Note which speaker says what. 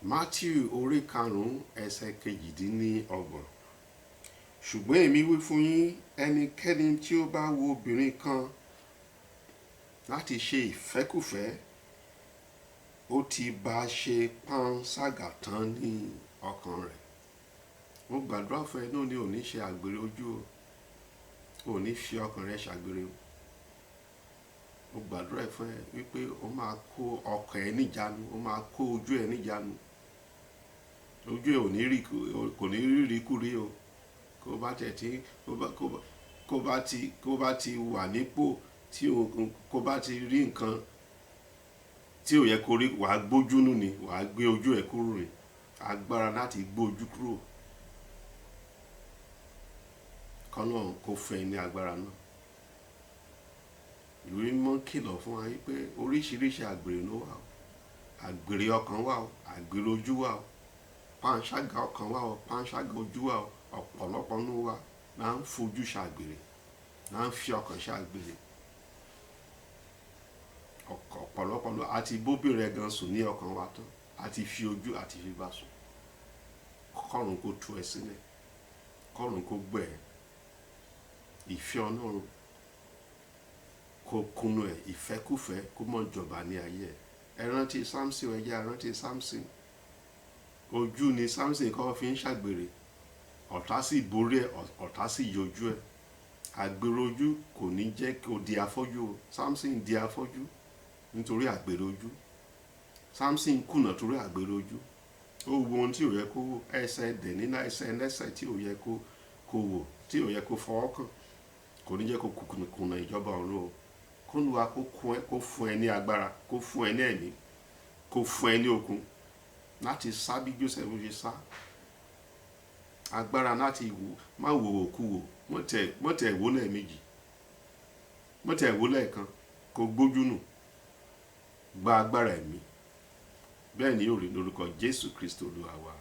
Speaker 1: Matteu orí 5 ẹsẹ̀ 28. Ṣùgbọ́n èmi wí fún yín, ẹnikẹ́ni tí ó bá wo obìnrin kan láti ṣe ìfẹ́kùfẹ́, ó ti bá ṣe panṣágà tán ní ọkàn rẹ̀. Mo gbàdúrà fún ẹ náà ní òní ṣe àgbèrè ojú o, òní fi ọkàn rẹ ṣàgbèrè o. Mo gbàdúrà fún ẹ wípé o máa kó ọkàn ẹ níjànú, o máa kó ojú ẹ níjànú. Ojú ẹ kò ní rí kúrí o. Kó bá ti wà nípò tí kó bá ti rí nǹkan tí ò yẹ kó rí, wàá gbójúnú ni, wàá gbé ojú ẹ kúrò ni. Agbára láti gbójú kúrò. Kọ́lọ́run kó fún ẹ ní agbára náà. Ìwé mímọ́ kìlọ̀ fún wa wípé oríṣiríṣi àgbèrè ló wà o. Àgbèrè ọkàn wà o, àgbèrè ojú wà o, panṣágà ọkàn wà o, panṣágà ojú wà o. Ọ̀pọ̀lọpọ̀ nínú wa là ń fojú ṣàgbèrè, là ń fi ọkàn ṣàgbèrè. Ọ̀pọ̀lọpọ̀ ló àti bóbìnrin gan sùn ní ọkàn wa tán, àti fi ojú àti fi bá sùn. Kọ́run kó tú ẹ sílẹ̀, kọ́run kó gbẹ̀ ẹ́. Ìfẹ́ Ọlọ́run kó kúnnú ẹ, ìfẹ́kùfẹ́ kó mọ́ jọba ní ayé ẹ. Ẹ rántí Samson, ẹ jẹ́ rántí Samson. Ojú ni Samson kọ́ fi ń ṣàgbèrè. Ọ̀tá sì borí ẹ, ọ̀tá sì yọjú ẹ. Àgbèrè ojú kò ní jẹ́ kó di afọ́jú o. Samson di afọ́jú nítorí àgbèrè ojú. Samson kùnà torí àgbèrè ojú. Ó wo ohun tí ò yẹ kó wò, ẹsẹ̀ ẹdẹ̀ nínú ẹsẹ̀ ẹlẹ́sẹ̀ tí ò yẹ kó wò, tí ò yẹ kó fọwọ́ kàn. Kò ní jẹ́ kó kùnà ìjọba ọ̀run o. K'Olúwa kó fún ẹ ní agbára, kó fún ẹ ní ẹ̀mí, kó fún ẹ ní okun láti sá bí Joseph ṣe sá. Agbára láti má wo ìwòkuwò, mọ́tẹ̀ ìwò lẹ́ẹ̀mejì, mọ́tẹ̀ ìwò lẹ́ẹ̀kan, kó gbójú nù. Gba agbára ẹ̀mí. Bẹ́ẹ̀ ni yóò rí lórúkọ Jésù Kristi Olúwa wa.